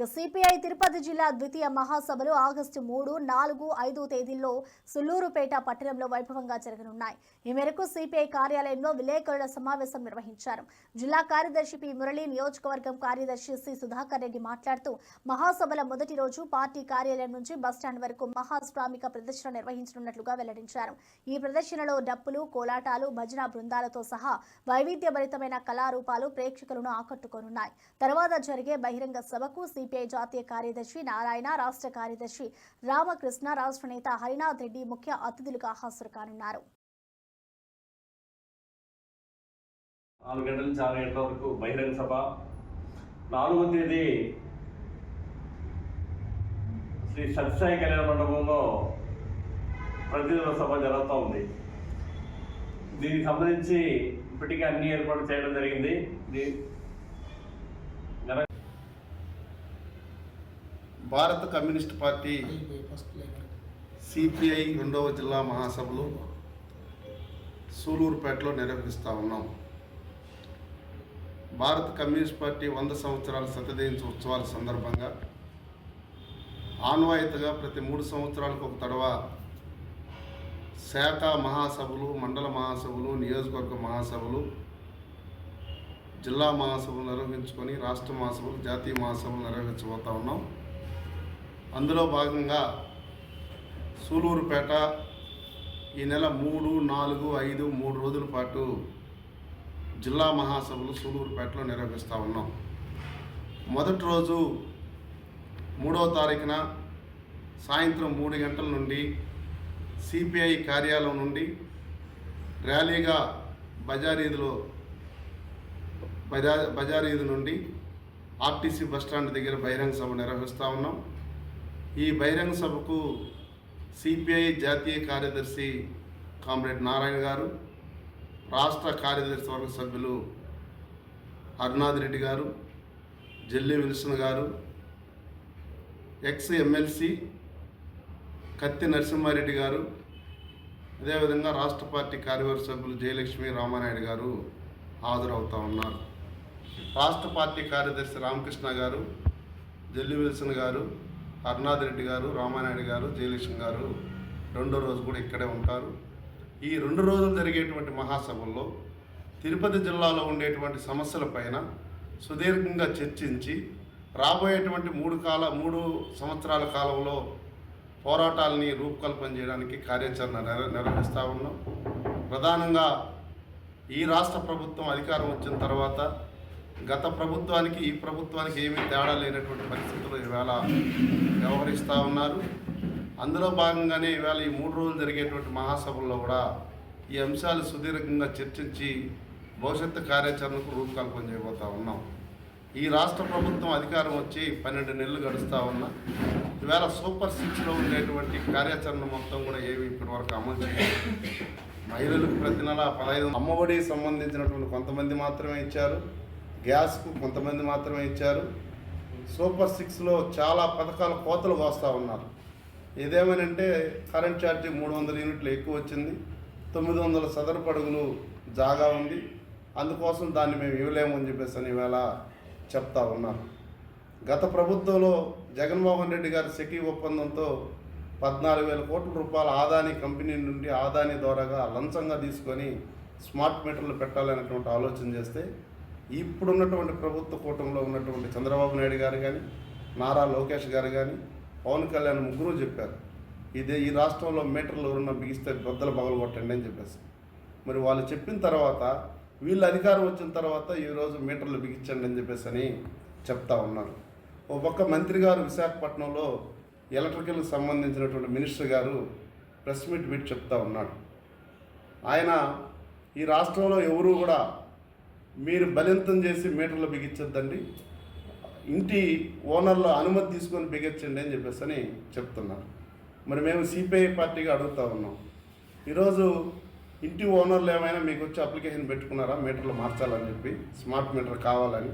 CPI Tirupati జిల్లా ద్వితీయ మహాసభలు ఆగస్టు 3, 4, 5 తేదీల్లో సుళ్లూరుపేట పట్టణంలో వైభవంగా జరగనున్నాయి. ఈ మేరకు సిపిఐ కార్యాలయంలో విలేకరుల సమావేశం నిర్వహించారు. జిల్లా కార్యదర్శి పి మురళి, నియోజకవర్గం కార్యదర్శి సి సుధాకర్ రెడ్డి మాట్లాడుతూ మహాసభల మొదటి రోజు పార్టీ కార్యాలయం నుంచి బస్టాండ్ వరకు మహాశ్రామిక ప్రదర్శన నిర్వహించనున్నట్లుగా వెల్లడించారు. ఈ ప్రదర్శనలో డప్పులు, కోలాటాలు, భజన బృందాలతో సహా వైవిధ్యభరితమైన కళారూపాలు ప్రేక్షకులను ఆకట్టుకోనున్నాయి. తర్వాత జరిగే బహిరంగ సభకు సిపిఐ జాతీయ కార్యదర్శి నారాయణ, రాష్ట్ర కార్యదర్శి రామకృష్ణ, రాష్ట్ర నేత హరినాథ్ రెడ్డి ముఖ్య అతిథులుగా హాజరు కానున్నారు. 4 గంటల నుంచి 6 గంటల వరకు బహిరంగ సభ. 4వ తేదీ శ్రీ సత్యసాయి కళ్యాణ మండపంలో ప్రతినిధుల సభ జరుగుతూ ఉంది. దీనికి సంబంధించి ఇప్పటికే అన్ని ఏర్పాట్లు చేయడం జరిగింది. భారత కమ్యూనిస్ట్ పార్టీ సిపిఐ 2వ జిల్లా మహాసభలు సూలూరుపేటలో నిర్వహిస్తూ ఉన్నాం. భారత కమ్యూనిస్ట్ పార్టీ 100 సంవత్సరాల శతదిన ఉత్సవాల సందర్భంగా ఆన్వాయితీగా ప్రతి 3 సంవత్సరాలకు ఒక తడవ శాఖ మహాసభలు, మండల మహాసభలు, నియోజకవర్గ మహాసభలు, జిల్లా మహాసభలు నిర్వహించుకొని రాష్ట్ర మహాసభలు, జాతీయ మహాసభలు నిర్వహించబోతూ ఉన్నాం. అందులో భాగంగా సూలూరుపేట ఈ నెల 3, 4, 5 3 రోజుల పాటు జిల్లా మహాసభలు సూలూరుపేటలో నిర్వహిస్తూ ఉన్నాం. మొదటి రోజు 3వ తారీఖున సాయంత్రం 3 గంటల నుండి సిపిఐ కార్యాలయం నుండి ర్యాలీగా బజారీదు నుండి ఆర్టీసీ బస్టాండ్ దగ్గర బహిరంగ సభ నిర్వహిస్తూ ఉన్నాం. ఈ బహిరంగ సభకు సిపిఐ జాతీయ కార్యదర్శి కామ్రేడ్ నారాయణ గారు, రాష్ట్ర కార్యదర్శి వర్గ సభ్యులు హరినాథ్ రెడ్డి గారు, జెల్లి విల్సన్ గారు, ఎక్స్ ఎమ్మెల్సీ కత్తి నరసింహారెడ్డి గారు, అదేవిధంగా రాష్ట్ర పార్టీ కార్యవర్గ సభ్యులు జయలక్ష్మి, రామానాయుడు గారు హాజరవుతూ ఉన్నారు. రాష్ట్ర పార్టీ కార్యదర్శి రామకృష్ణ గారు, జెల్లి విల్సన్ గారు, హరినాథ్ రెడ్డి గారు, రామానాయుడు గారు, జయలక్ష్మి గారు 2వ రోజు కూడా ఇక్కడే ఉంటారు. ఈ 2 రోజులు జరిగేటువంటి మహాసభల్లో తిరుపతి జిల్లాలో ఉండేటువంటి సమస్యలపైన సుదీర్ఘంగా చర్చించి రాబోయేటువంటి 3 సంవత్సరాల కాలంలో పోరాటాలని రూపకల్పన చేయడానికి కార్యాచరణ నిర్వహిస్తూ ఉన్నాం. ప్రధానంగా ఈ రాష్ట్ర ప్రభుత్వం అధికారం వచ్చిన తర్వాత గత ప్రభుత్వానికి ఈ ప్రభుత్వానికి ఏమీ తేడా లేనటువంటి పరిస్థితులు ఈవేళ వ్యవహరిస్తూ ఉన్నారు. అందులో భాగంగానే ఈవేళ ఈ 3 రోజులు జరిగేటువంటి మహాసభల్లో కూడా ఈ అంశాలు సుదీర్ఘంగా చర్చించి భవిష్యత్తు కార్యాచరణకు రూపకల్పన చేయబోతూ ఉన్నాం. ఈ రాష్ట్ర ప్రభుత్వం అధికారం వచ్చి 12 నెలలు గడుస్తూ ఉన్నా ఈవేళ సూపర్ 6లో ఉండేటువంటి కార్యాచరణ మొత్తం కూడా ఏమి ఇప్పటివరకు అమలు చేయాలి. మహిళలకు ప్రతి నెల 15 అమ్మఒడికి సంబంధించినటువంటి కొంతమంది మాత్రమే ఇచ్చారు, గ్యాస్కు కొంతమంది మాత్రమే ఇచ్చారు. సూపర్ 6లో చాలా పథకాల కోతలు కోస్తూ ఉన్నారు. ఇదేమనంటే కరెంట్ ఛార్జీ 300 యూనిట్లు ఎక్కువ వచ్చింది, 900 చదరపు అడుగులు జాగా ఉంది, అందుకోసం దాన్ని మేము ఇవ్వలేమని చెప్పేసి అని ఈవేళ చెప్తా ఉన్నారు. గత ప్రభుత్వంలో జగన్మోహన్ రెడ్డి గారి సెకీ ఒప్పందంతో 14,000 కోట్ల రూపాయల ఆదాని కంపెనీ నుండి ఆదాని ద్వారాగా లంచంగా తీసుకొని స్మార్ట్ మీటర్లు పెట్టాలనేటువంటి ఆలోచన చేస్తే ఇప్పుడున్నటువంటి ప్రభుత్వ కూటమిలో ఉన్నటువంటి చంద్రబాబు నాయుడు గారు కానీ, నారా లోకేష్ గారు కానీ, పవన్ కళ్యాణ్ ముగ్గురు చెప్పారు ఈ రాష్ట్రంలో మీటర్లు ఎవరున్నా బిగిస్తే బద్దలు పగలగొట్టండి అని చెప్పేసి. మరి వాళ్ళు చెప్పిన తర్వాత వీళ్ళు అధికారం వచ్చిన తర్వాత ఈరోజు మీటర్లు బిగించండి అని చెప్పేసి అని చెప్తా ఉన్నారు. ఓ పక్క మంత్రి గారు విశాఖపట్నంలో ఎలక్ట్రికల్కి సంబంధించినటువంటి మినిస్టర్ గారు ప్రెస్ మీట్ పెట్టి చెప్తా ఉన్నాడు. ఆయన ఈ రాష్ట్రంలో ఎవరు కూడా మీరు బలింతం చేసి మీటర్లు బిగించొద్దండి, ఇంటి ఓనర్ల అనుమతి తీసుకొని బిగించండి అని చెప్పేసి అని చెప్తున్నారు. మరి మేము సిపిఐ పార్టీగా అడుగుతూ ఉన్నాం, ఈరోజు ఇంటి ఓనర్లు ఏమైనా మీకు వచ్చి అప్లికేషన్ పెట్టుకున్నారా మీటర్లు మార్చాలని చెప్పి, స్మార్ట్ మీటర్ కావాలని?